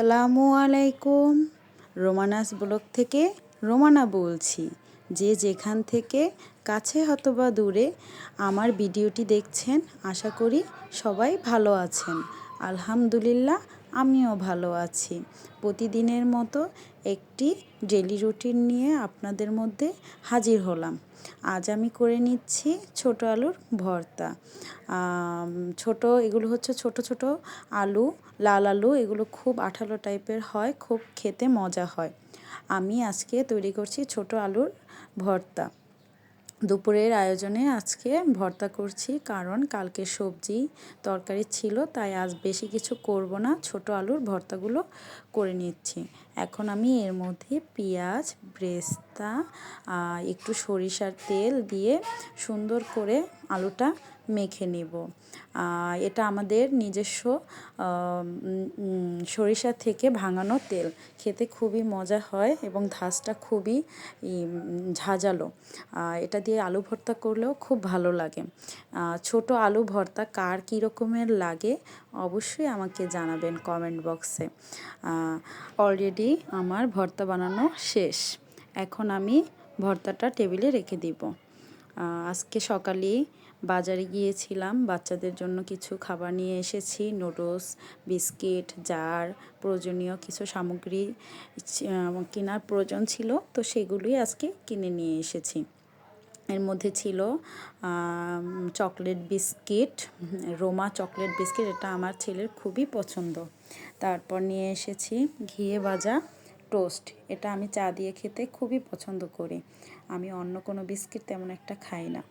আসসালামু আলাইকুম। রোমানাস ব্লগ থেকে রোমানা বলছি। যে যেখান থেকে কাছে অথবা দূরে আমার ভিডিওটি দেখছেন, আশা করি সবাই ভালো আছেন। আলহামদুলিল্লাহ, আমিও ভালো আছি। প্রতিদিনের মতো একটি ডেলি রুটিন নিয়ে আপনাদের মধ্যে হাজির হলাম। আজ আমি করে নিচ্ছি ছোট আলুর ভর্তা। এগুলো হচ্ছে ছোট ছোট আলু, লাল আলু। এগুলো খুব আঠালো টাইপের হয়, খুব খেতে মজা হয়। আমি আজকে তৈরি করছি ছোট আলুর ভর্তা। দুপুরের আয়োজনে আজকে ভর্তা করছি, কারণ কালকে সবজি তরকারি ছিল, তাই আজ বেশি কিছু করব না, ছোট আলুর ভর্তাগুলো করে নিচ্ছি। এখন আমি এর মধ্যে পেঁয়াজ, ব্রেস্তা, একটু সরিষার তেল দিয়ে সুন্দর করে আলুটা মেখে নেব। এটা আমাদের নিজস্ব সরিষা থেকে ভাঙানো তেল, খেতে খুবই মজা হয় এবং ধাঁচটা খুবই ঝাঁঝালো। এটা দিয়ে আলু ভর্তা করলেও খুব ভালো লাগে। ছোট আলু ভর্তা কার কী রকমের লাগে অবশ্যই আমাকে জানাবেন কমেন্ট বক্সে। অলরেডি আমার ভর্তা বানানো শেষ। এখন আমি ভর্তাটা টেবিলে রেখে দিব। আজকে সকালে বাজারে গিয়েছিলাম, বাচ্চাদের জন্য কিছু খাবার নিয়ে এসেছি। নুডলস, বিস্কিট, জার, প্রয়োজনীয় কিছু সামগ্রী কেনার প্রয়োজন ছিল, তো সেগুলোই আজকে কিনে নিয়ে এসেছি। এর মধ্যে ছিল chocolate biscuit, Ruma chocolate biscuit, এটা আমার ছেলের খুবই পছন্দ। তারপর নিয়ে এসেছি ঘিয়ে ভাজা টোস্ট, এটা আমি চা দিয়ে খেতে খুবই পছন্দ করি। আমি অন্য কোনো বিস্কিট তেমন একটা খাই না।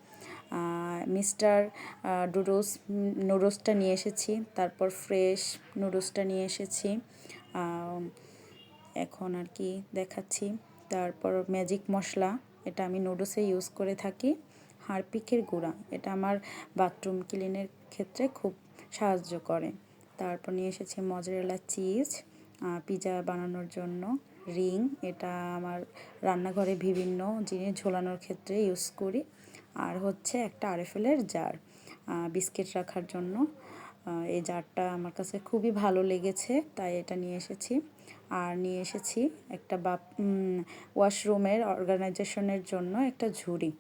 মিস্টার নুডলসটা নিয়ে এসেছি, তারপর ফ্রেশ নুডলসটা নিয়ে এসেছি। এখন আর কি দেখাচ্ছি। তারপর ম্যাজিক মশলা, এটা আমি নুডলসে ইউজ করে থাকি। হারপিকের গুঁড়া, এটা আমার বাথরুম ক্লিনের ক্ষেত্রে খুব সাহায্য করে। তারপর নিয়ে এসেছি মজরেলা চিজ, পিৎজা বানানোর জন্য রিং, এটা আমার রান্নাঘরে বিভিন্ন জিনিস ঝোলানোর ক্ষেত্রে ইউজ করি। আর হচ্ছে একটা আরএফএলের জার বিস্কিট রাখার জন্য। এই জারটা আমার কাছে খুবই ভালো লেগেছে, তাই এটা নিয়ে এসেছি। আর নিয়ে এসেছি একটা ওয়াশরুমের অর্গানাইজেশনের জন্য একটা ঝুড়ি।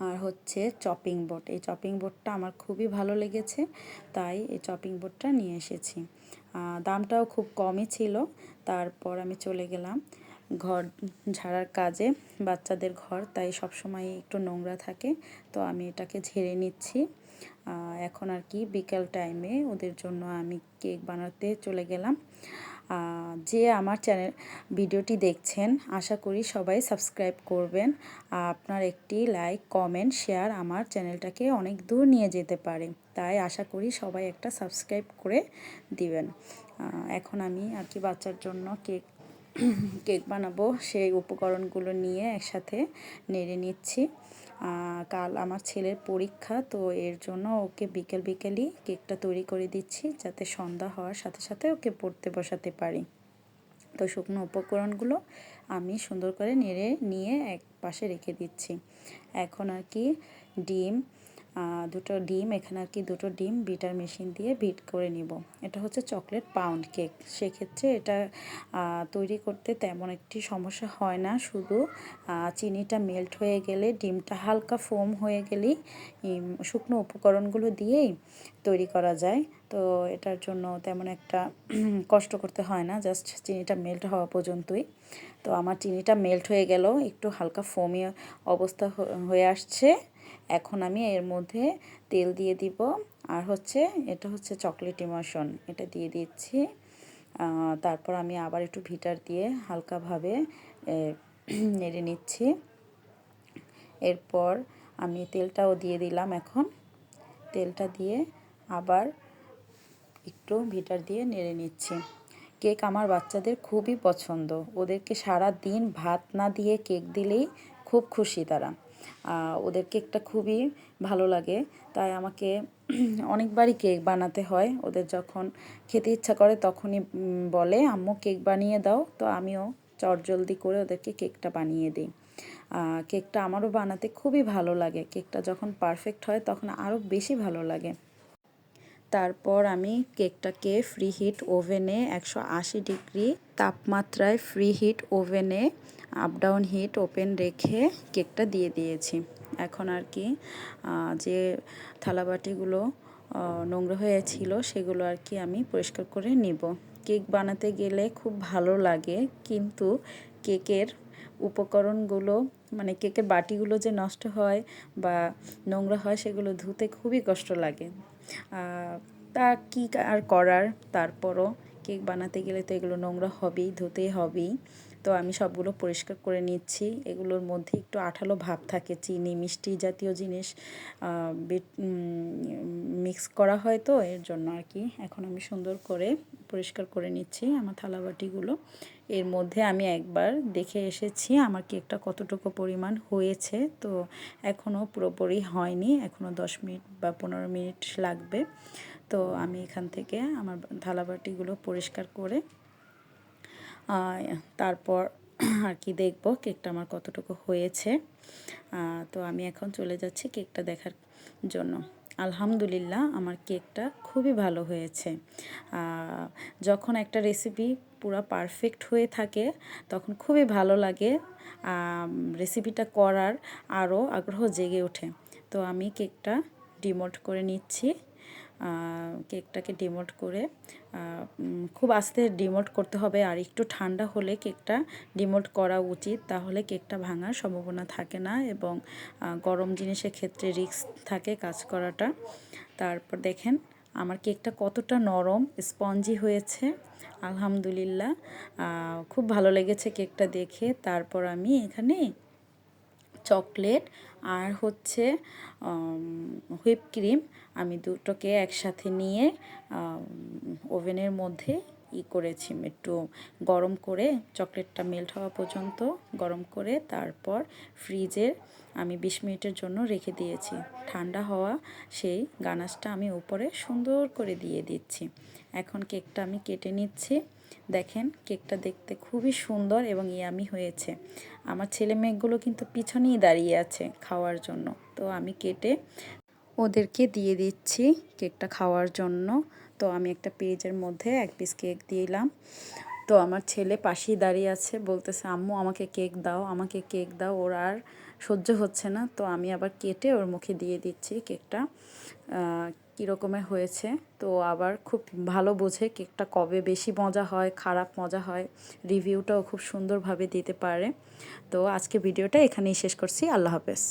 আর হচ্ছে চপিং বোর্ড, এই চপিং বোর্ডটা আমার খুবই ভালো লেগেছে, তাই এই চপিং বোর্ডটা নিয়ে এসেছি। দামটাও খুব কমই ছিল। তারপর আমি চলে গেলাম ঘর ঝাড়ার কাজে। বাচ্চাদের ঘর তাই সবসময় একটু নোংরা থাকে, তো আমি এটাকে ঝেড়ে নিচ্ছি। এখন আর কি বিকেল টাইমে ওদের জন্য আমি কেক বানাতে চলে গেলাম। যে আমার ভিডিওটি দেখছেন, আশা করি সবাই সাবস্ক্রাইব করবেন। আপনার একটি লাইক, কমেন্ট, শেয়ার আমার চ্যানেলটাকে অনেক দূর নিয়ে যেতে পারে, তাই আশা করি সবাই একটা সাবস্ক্রাইব করে দিবেন। এখন আমি আর কি বাচ্চার জন্য কেক বানাবো, সেই উপকরণগুলো নিয়ে একসাথে নেড়ে নিচ্ছি। কাল আমার ছেলের পরীক্ষা, তো এর জন্য ওকে বিকেলই কেকটা তৈরি করে দিচ্ছি, যাতে সন্ধ্যা হওয়ার সাথে সাথে ওকে পড়তে বসাতে পারি। তো শুকনো উপকরণগুলো আমি সুন্দর করে নেড়ে নিয়ে এক পাশে রেখে দিচ্ছি। এখন আর কি দুটো ডিম, এখানে আর কি দুটো ডিম বিটার মেশিন দিয়ে বিট করে নিব। এটা হচ্ছে চকলেট পাউন্ড কেক, সেক্ষেত্রে এটা তৈরি করতে তেমন একটি সমস্যা হয় না। শুধু চিনিটা মেল্ট হয়ে গেলে, ডিমটা হালকা ফোম হয়ে গেলেই শুকনো উপকরণগুলো দিয়েই তৈরি করা যায়। তো এটার জন্য তেমন একটা কষ্ট করতে হয় না, জাস্ট চিনিটা মেল্ট হওয়া পর্যন্তই। তো আমার চিনিটা মেল্ট হয়ে গেল, একটু হালকা ফোমি অবস্থা হয়ে আসছে। এখন আমি এর মধ্যে তেল দিয়ে দিব, আর এটা হচ্ছে চকলেট ইমোশন, এটা দিয়ে দিচ্ছি। তারপর আমি আবার একটু ভিটার দিয়ে হালকাভাবে নেড়ে নিচ্ছি। এরপর আমি তেলটাও দিয়ে দিলাম। এখন তেলটা দিয়ে আবার একটু ভিটার দিয়ে নেড়ে নিচ্ছি। কেক আমার বাচ্চাদের খুবই পছন্দ, ওদেরকে সারা দিন ভাত না দিয়ে কেক দিলেই খুব খুশি তারা। ওদের কেকটা খুবই ভালো লাগে, তাই আমাকে অনেকবারই কেক বানাতে হয়। ওদের যখন খেতে ইচ্ছা করে তখনই বলে, আম্মু কেক বানিয়ে দাও, তো আমিও চটজলদি করে ওদেরকে কেকটা বানিয়ে দিই। কেকটা আমারও বানাতে খুবই ভালো লাগে, কেকটা যখন পারফেক্ট হয় তখন আরও বেশি ভালো লাগে। তারপর আমি কেকটাকে ফ্রি হিট ওভেনে 180 ডিগ্রি তাপমাত্রায় ফ্রি হিট ওভেনে আপ ডাউন হিট ওপেন রেখে কেকটা দিয়ে দিয়েছি। এখন আর কি যে থালাবাটিগুলো নোংরা হয়েছিল সেগুলো আর কি আমি পরিষ্কার করে নিব। কেক বানাতে গেলে খুব ভালো লাগে, কিন্তু কেকের উপকরণগুলো মানে কেকের বাটিগুলো যে নষ্ট হয় বা নোংরা হয় সেগুলো ধুতে খুবই কষ্ট লাগে। তা কি আর করার, তারপরও কেক বানাতে গেলে তো এগুলো নোংরা হবেই, ধুতেই হবেই। তো আমি সবগুলো পরিষ্কার করে নিচ্ছি। এগুলোর মধ্যে একটু আঠালো ভাব থাকে, চিনি মিষ্টি জাতীয় জিনিস মিক্স করা হয়, তো এর জন্য আর কি। এখন আমি সুন্দর করে পরিষ্কার করে নিচ্ছি আমার থালাবাটিগুলো। এর মধ্যে আমি একবার দেখে এসেছি আমার কেকটা কতটুকু পরিমাণ হয়েছে, তো এখনও পুরোপুরি হয়নি, এখনও 10 মিনিট বা 15 মিনিট লাগবে। তো আমি এখান থেকে আমার থালাবাটিগুলো পরিষ্কার করে তারপর আর কি দেখব কেকটা আমার কতটুকু হয়েছে। তো আমি এখন চলে যাচ্ছি কেকটা দেখার জন্য। আলহামদুলিল্লাহ, আমার কেকটা খুবই ভালো হয়েছে। যখন একটা রেসিপি পুরো পারফেক্ট হয়ে থাকে তখন খুবই ভালো লাগে, রেসিপিটা করার আরও আগ্রহ জেগে ওঠে। তো আমি কেকটা ডিমোল্ড করে নিচ্ছি। কেকটাকে ডিমোল্ড করে খুব আস্তে ডিমোল্ড করতে হবে, আর একটু ঠান্ডা হলে কেকটা ডিমোল্ড করা উচিত, তাহলে কেকটা ভাঙার সম্ভাবনা থাকে না এবং গরম জিনিসের ক্ষেত্রে রিস্ক থাকে কাজ করাটা। তারপর দেখেন আমার কেকটা কতটা নরম স্পঞ্জি হয়েছে। আলহামদুলিল্লাহ, খুব ভালো লেগেছে কেকটা দেখে। তারপর আমি এখানে চকলেট আর হচ্ছে হুইপ ক্রিম আমি দুটোকে একসাথে নিয়ে ওভেনের মধ্যে করেছি, একটু গরম করে চকলেটটা মেল্ট হওয়া পর্যন্ত গরম করে তারপর ফ্রিজে আমি 20 মিনিটের জন্য রেখে দিয়েছি। ঠান্ডা হওয়া সেই গানাশটা আমি উপরে সুন্দর করে দিয়ে দিচ্ছি। এখন কেকটা আমি কেটে নিচ্ছি। দেখেন কেকটা দেখতে খুবই সুন্দর এবং ইয়ামি হয়েছে। আমার ছেলে মেয়েগুলো কিন্তু পিছনেই দাঁড়িয়ে আছে খাওয়ার জন্য, তো আমি কেটে ওদেরকে দিয়ে দিচ্ছি কেকটা খাওয়ার জন্য। তো আমি একটা পেজের মধ্যে 1 পিস কেক দিলাম। তো আমার ছেলে পাশেই দাঁড়িয়ে আছে, বলতেছে আম্মু আমাকে কেক দাও, আমাকে কেক দাও। ওর আর সহ্য হচ্ছে না, তো আমি আবার কেটে ওর মুখে দিয়ে দিচ্ছি কেকটা কী রকমের হয়েছে। তো আবার খুব ভালো বোঝে কেকটা কবে বেশি মজা হয়, খারাপ মজা হয়, রিভিউটাও খুব সুন্দরভাবে দিতে পারে। তো আজকে ভিডিওটা এখানেই শেষ করছি। আল্লাহ হাফেজ।